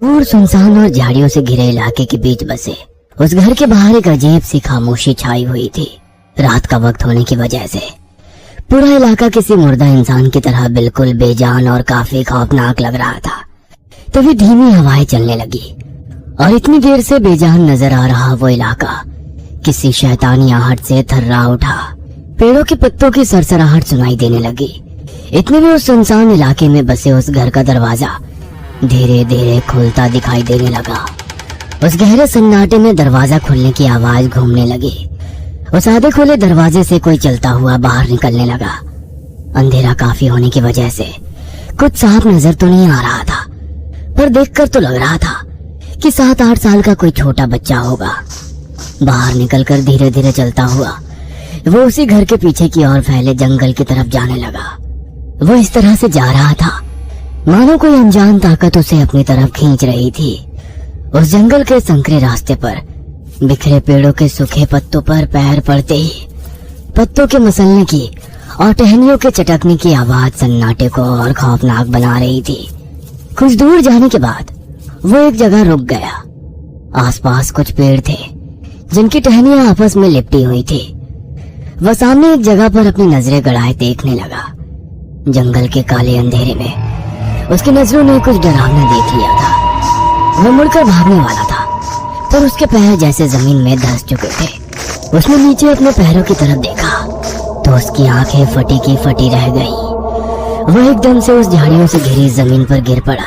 दूर सुनसान और झाड़ियों से घिरे इलाके के बीच बसे उस घर के बाहर एक अजीब सी खामोशी छाई हुई थी। रात का वक्त होने की वजह से पूरा इलाका किसी मुर्दा इंसान की तरह बिल्कुल बेजान और काफी खौफनाक लग रहा था। तभी धीमी हवाएं चलने लगी और इतनी देर से बेजान नजर आ रहा वो इलाका किसी शैतानी आहट से थर्रा उठा। पेड़ों के पत्तों की सरसराहट सुनाई देने लगी। इतने में उस सुनसान इलाके में बसे उस घर का दरवाजा धीरे धीरे खुलता दिखाई देने लगा। उस गहरे सन्नाटे में दरवाजा खुलने की आवाज घूमने लगी। उस आधे खुले दरवाजे से कोई चलता हुआ बाहर निकलने लगा। अंधेरा काफी होने की वजह से कुछ साफ नजर तो नहीं आ रहा था, पर देखकर तो लग रहा था कि 7-8 साल का कोई छोटा बच्चा होगा। बाहर निकलकर धीरे धीरे चलता हुआ वो उसी घर के पीछे की ओर फैले जंगल की तरफ जाने लगा। वो इस तरह से जा रहा था मानो कोई अनजान ताकत उसे अपनी तरफ खींच रही थी। उस जंगल के संकरे रास्ते पर बिखरे पेड़ों के सूखे पत्तों पर पैर पड़ते ही पत्तों के मसलने की और टहनियों के चटकने की आवाज सन्नाटे को और खौफनाक बना रही थी। कुछ दूर जाने के बाद वो एक जगह रुक गया। आसपास कुछ पेड़ थे जिनकी टहनियां आपस में लिपटी हुई थी। वह सामने एक जगह पर अपनी नजरें गड़ाए देखने लगा। जंगल के काले अंधेरे में उसकी नजरों ने कुछ डरावना देख लिया था। वो मुड़कर भागने वाला था, पर उसके पैर जैसे जमीन में धंस चुके थे। उसने नीचे अपने पैरों की तरफ देखा तो उसकी आंखें फटी की फटी रह गई। वो एकदम से उस झाड़ियों से घिरी जमीन पर गिर पड़ा।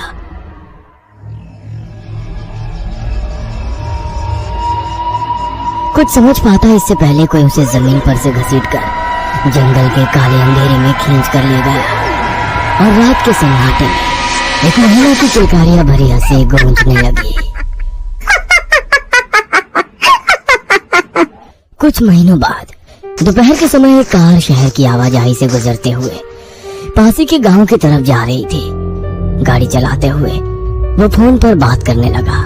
कुछ समझ पाता इससे पहले कोई उसे जमीन पर से घसीटकर जंगल के काले अंधेरे में खींच कर ले गया और रात के सन्नाटे में एक महिला की चिल्कारियां भरी हंसी गूंजने लगी। कुछ महीनों बाद दोपहर के समय एक कार शहर की आवाजाही से गुजरते हुए पासी के गांव की तरफ जा रही थी। गाड़ी चलाते हुए वो फोन पर बात करने लगा।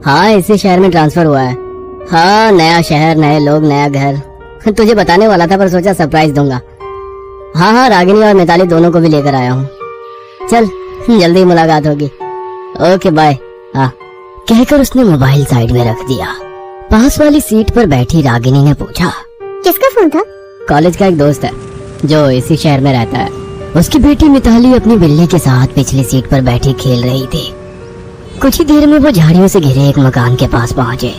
हाँ, इसी शहर में ट्रांसफर हुआ है। हाँ, नया शहर, नए लोग, नया घर। तुझे बताने वाला था पर सोचा सरप्राइज दूंगा। हाँ, रागिनी और मिताली दोनों को भी लेकर आया हूँ। चल, जल्दी मुलाकात होगी। Okay bye. हाँ, कहकर उसने मोबाइल साइड में रख दिया। पास वाली सीट पर बैठी रागिनी ने पूछा, किसका फोन था? कॉलेज का एक दोस्त है जो इसी शहर में रहता है। उसकी बेटी मिताली अपनी बिल्ली के साथ पिछली सीट पर बैठी खेल रही थी। कुछ ही देर में वो झाड़ियों से घिरे एक मकान के पास पहुंचे।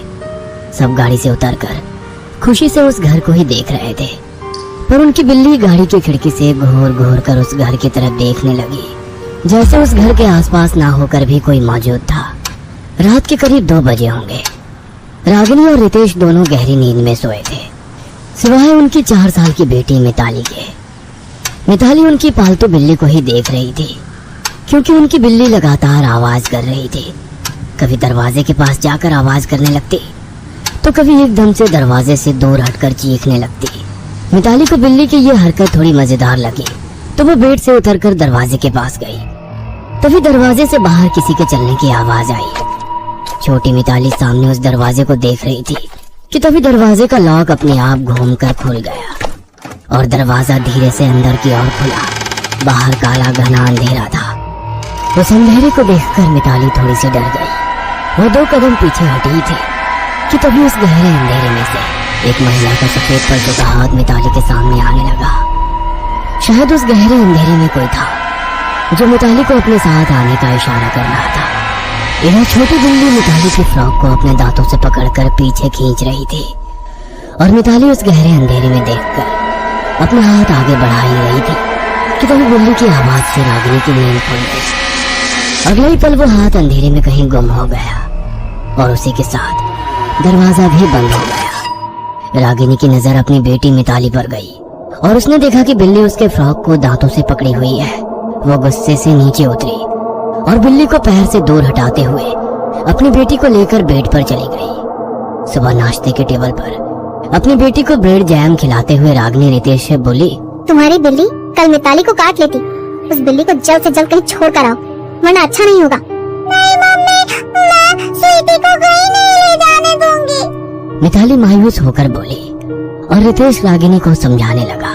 सब गाड़ी से उतरकर खुशी से उस घर को ही देख रहे थे, पर उनकी बिल्ली गाड़ी की खिड़की से घूर घूर कर उस घर की तरफ देखने लगी, जैसे उस घर के आसपास ना होकर भी कोई मौजूद था। रात के करीब 2 बजे होंगे। रागिनी और रितेश दोनों गहरी नींद में सोए थे, सिवाय उनकी 4 साल की बेटी मिताली के। मिताली उनकी पालतू बिल्ली को ही देख रही थी, क्योंकि उनकी बिल्ली लगातार आवाज कर रही थी। कभी दरवाजे के पास जाकर आवाज करने लगती, तो कभी एकदम से दरवाजे से दूर हटकर चीखने लगती। मिताली को बिल्ली की ये हरकत थोड़ी मजेदार लगी, तो वो बेड से उतरकर दरवाजे के पास गई। तभी दरवाजे से बाहर किसी के चलने की आवाज आई। छोटी मिताली सामने उस दरवाजे को देख रही थी कि तभी दरवाजे का लॉक अपने आप घूमकर खुल गया और दरवाजा धीरे से अंदर की ओर खुला। बाहर काला घना अंधेरा था। उस अंधेरे को देखकर मिताली थोड़ी सी डर गई। वो 2 कदम पीछे हटी थी कि तभी उस गहरे अंधेरे में से एक महिला का सफेद पर्दों का हाथ मिताली के सामने आने लगा। शायद उस गहरे अंधेरे में कोई था जो मिताली को अपने साथ आने का इशारा कर रहा था। इधर छोटी बिल्ली मिताली की फ्रॉक को अपने दांतों से पकड़कर पीछे खींच रही थी और मिताली उस गहरे अंधेरे में देखकर अपना हाथ आगे बढ़ा ही रही थी कि तभी बिल्ली की आवाज से रागिनी की नींद खुल गई। अगले ही पल वो हाथ अंधेरे में कहीं गुम हो गया और उसी के साथ दरवाजा भी बंद हो गया। रागिनी की नजर अपनी बेटी मिताली पर गई और उसने देखा कि बिल्ली उसके फ्रॉक को दांतों से पकड़ी हुई है। वो गुस्से से नीचे उतरी और बिल्ली को पैर से दूर हटाते हुए अपनी बेटी को लेकर बेड पर चली गई। सुबह नाश्ते के टेबल पर अपनी बेटी को ब्रेड जैम खिलाते हुए रागिनी रितेश से बोली, तुम्हारी बिल्ली कल मिताली को काट लेती। उस बिल्ली को जल्द से जल्द कहीं छोड़ कर आओ, वरना अच्छा नहीं होगा। नहीं मम्मी, मैं स्वीटी को कहीं नहीं ले जाने दूंगी। मिताली मायूस होकर बोली और रितेश रागिनी को समझाने लगा,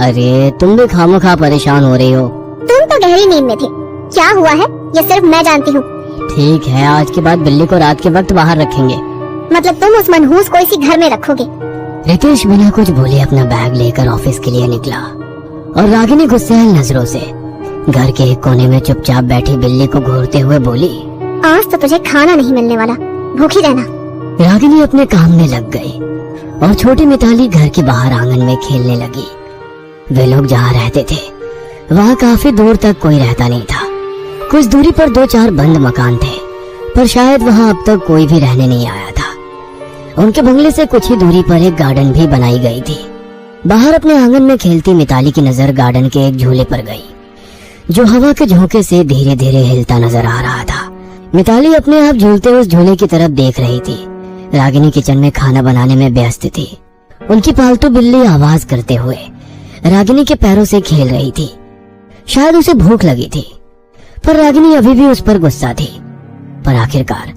अरे तुम भी खामोखा परेशान हो रही हो। तुम तो गहरी नींद में थे, क्या हुआ है ये सिर्फ मैं जानती हूँ। ठीक है, आज के बाद बिल्ली को रात के वक्त बाहर रखेंगे। मतलब तुम उस मनहूस को इसी घर में रखोगे? रितेश बिना कुछ बोले अपना बैग लेकर ऑफिस के लिए निकला और रागिनी गुस्सैल नजरों से घर के एक कोने में चुपचाप बैठी बिल्ली को घूरते हुए बोली, आज तो तुझे खाना नहीं मिलने वाला, भूखी रहना। रागिनी अपने काम में लग गई और छोटी मिताली घर के बाहर आंगन में खेलने लगी। वे लोग जहाँ रहते थे वहाँ काफी दूर तक कोई रहता नहीं था। कुछ दूरी पर 2-4 बंद मकान थे, पर शायद वहाँ अब तक कोई भी रहने नहीं आया था। उनके बंगले से कुछ ही दूरी पर एक गार्डन भी बनाई गई थी। बाहर अपने आंगन में खेलती मिताली की नजर गार्डन के एक झूले पर गई, जो हवा के झोंके से धीरे धीरे हिलता नजर आ रहा था। मिताली अपने आप झूलते उस झूले की तरफ देख रही थी। रागिनी किचन में खाना बनाने में व्यस्त थी। उनकी पालतू बिल्ली आवाज करते हुए रागिनी के पैरों से खेल रही थी। शायद उसे भूख लगी थी, पर रागिनी अभी भी उस पर गुस्सा थी। पर आखिरकार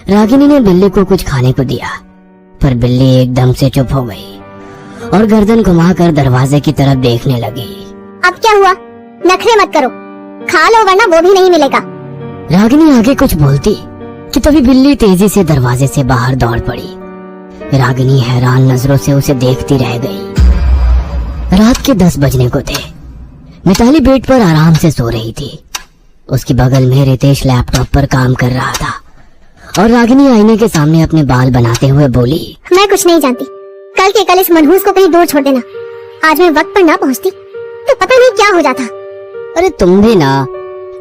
रागिनी ने बिल्ली को कुछ खाने को दिया, पर बिल्ली एकदम से चुप हो गई और गर्दन घुमाकर दरवाजे की तरफ देखने लगी। अब क्या हुआ? नखरे मत करो, खा लो वरना वो भी नहीं मिलेगा। रागिनी आगे कुछ बोलती कि तभी बिल्ली तेजी से दरवाजे से बाहर दौड़ पड़ी। रागिनी हैरान नजरों से उसे देखती रह गई। रात के 10 बजने को थे। मिताली बेड पर आराम से सो रही थी। उसकी बगल में रितेश लैपटॉप पर काम कर रहा था और रागिनी आईने के सामने अपने बाल बनाते हुए बोली, मैं कुछ नहीं जानती, कल के कल इस मनहूस को कहीं दूर छोड़ देना। आज मैं वक्त पर ना पहुंचती तो पता नहीं क्या हो जाता। अरे तुम भी ना,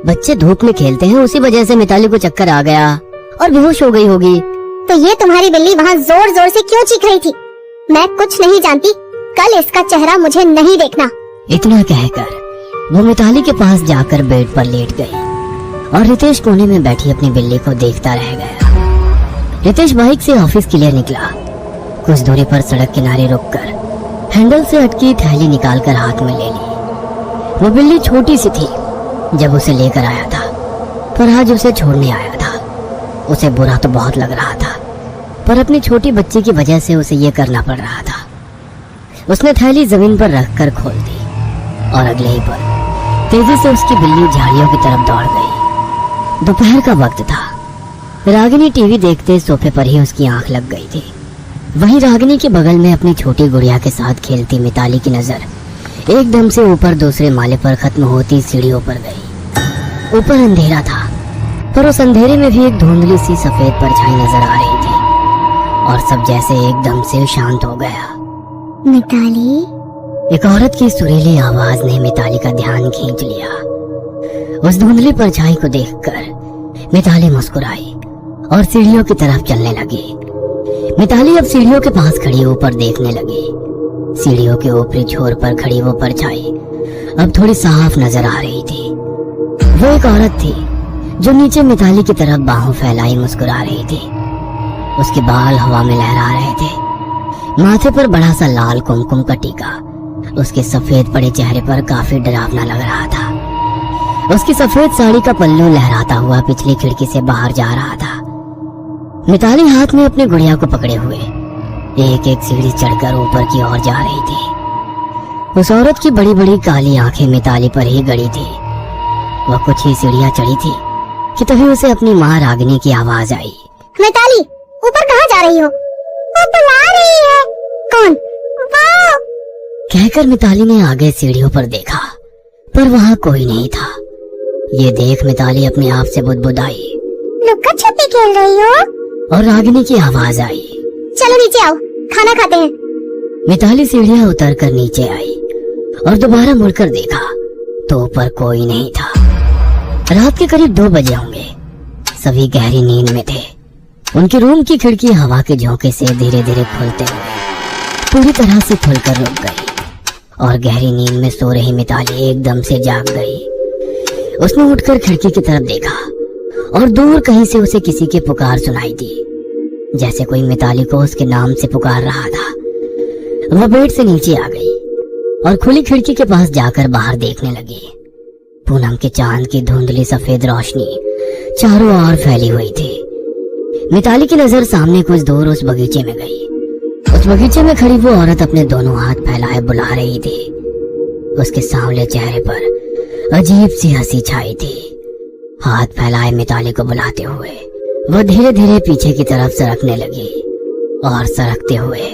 बच्चे धूप में खेलते हैं, उसी वजह से मिताली को चक्कर आ गया और बेहोश हो गई होगी। तो ये तुम्हारी बिल्ली वहाँ जोर जोर से क्यों चीख रही थी? मैं कुछ नहीं जानती, कल इसका चेहरा मुझे नहीं देखना। इतना कहकर वो मिताली के पास जाकर बेड पर लेट गई और रितेश कोने में बैठी अपनी बिल्ली को देखता रह गया। रितेश बाइक से ऑफिस के लिए निकला। कुछ दूरी पर सड़क किनारे रुककर हैंडल से अटकी थैली निकालकर हाथ में ले ली। वो बिल्ली छोटी सी थी जब उसे लेकर आया था, पर आज उसे छोड़ने आया था। उसे बुरा तो बहुत लग रहा था, पर अपनी छोटी बच्ची की वजह से उसे ये करना पड़ रहा था। उसने थैली जमीन पर रखकर खोल दी और अगले ही पल तेजी से उसकी बिल्ली झाड़ियों की तरफ दौड़ गई। दोपहर का वक्त था। रागिनी टीवी देखते सोफे पर ही उसकी आंख लग गई थी। वहीं रागिनी के बगल में अपनी छोटी गुड़िया के साथ खेलती मिताली की नजर एकदम से ऊपर दूसरे माले पर खत्म होती सीढ़ियों पर गई। ऊपर अंधेरा था, पर उस अंधेरे में भी एक धुंधली सी सफेद परछाई नजर आ रही थी और सब जैसे एकदम से शांत हो गया। मिताली, एक औरत की सुरीली आवाज ने मिताली का ध्यान खींच लिया। उस धुंधली परछाई को देखकर मिताली मुस्कुराई और सीढ़ियों की तरफ चलने लगी। मिताली अब सीढ़ियों के पास खड़ी ऊपर देखने लगी। सीढ़ियों के ऊपरी छोर पर खड़ी वो परछाई अब थोड़ी साफ नजर आ रही थी। वो एक औरत थी जो नीचे मिताली की तरफ बाहों फैलाई मुस्कुरा रही थी। उसके बाल हवा में लहरा रहे थे। माथे पर बड़ा सा लाल कुमकुम का टीका उसके सफेद पड़े चेहरे पर काफी डरावना लग रहा था। उसकी सफेद साड़ी का पल्लू लहराता हुआ पिछली खिड़की से बाहर जा रहा था। मिताली हाथ में अपनी गुड़िया को पकड़े हुए एक एक सीढ़ी चढ़कर ऊपर की ओर जा रही थी। उस औरत की बड़ी बड़ी काली आंखें मिताली पर ही गड़ी थी। वह कुछ ही सीढ़ियां चढ़ी थी कि तभी उसे अपनी माँ रागिनी की आवाज आई। मिताली, ऊपर कहाँ जा रही हो? वो बुला रही है। कौन? वो। कहकर मिताली ने आगे सीढ़ियों पर देखा, पर वहाँ कोई नहीं था। ये देख मिताली अपने आप से बुदबुदाई, लुक्का छुपी खेल रही हो? और रागिनी की आवाज आई, चलो नीचे आओ, खाना खाते हैं। मिताली सीढ़ियां उतरकर नीचे आई और दोबारा मुड़कर देखा तो ऊपर कोई नहीं था। रात के करीब 2 बजे होंगे। सभी गहरी नींद में थे। उनके रूम की खिड़की हवा के झोंके से धीरे धीरे खुलते हुए पूरी तरह से खुलकर रुक गई और गहरी नींद में सो रही मिताली एकदम से जाग गई। उसने उठकर खिड़की की तरफ देखा और दूर कहीं से उसे किसी की पुकार सुनाई दी, जैसे कोई मिताली को उसके नाम से पुकार रहा था। वह बेड से नीचे आ गई और खुली खिड़की के पास जाकर बाहर देखने लगी। पूनम के चांद की धुंधली सफेद रोशनी चारों ओर फैली हुई थी। मिताली की नजर सामने कुछ दूर उस बगीचे में गई। उस बगीचे में खड़ी वो औरत अपने दोनों हाथ फैलाए बुला रही थी। उसके सांवले चेहरे पर अजीब सी हंसी छाई थी। हाथ फैलाए मिताली को बुलाते हुए वो धीरे धीरे पीछे की तरफ सरकने लगी और सरकते हुए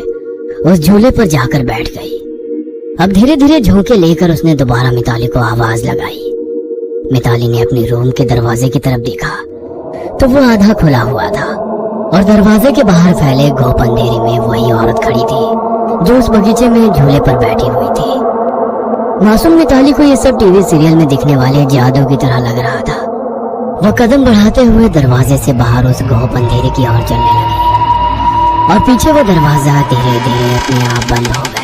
उस झूले पर जाकर बैठ गई। अब धीरे धीरे झोंके लेकर उसने दोबारा मिताली को आवाज लगाई। मिताली ने अपनी रूम के दरवाजे की तरफ देखा तो वो आधा खुला हुआ था और दरवाजे के बाहर फैले घोप अंधेरे में वही औरत खड़ी थी जो उस बगीचे में झूले पर बैठी हुई थी। मासूम मिताली को ये सब टीवी सीरियल में दिखने वाले जादू की तरह लग रहा था। वह कदम बढ़ाते हुए दरवाजे से बाहर उस घोप अंधेरे की ओर चलने लगी और पीछे वो दरवाजा धीरे धीरे अपने आप बंद हो गया।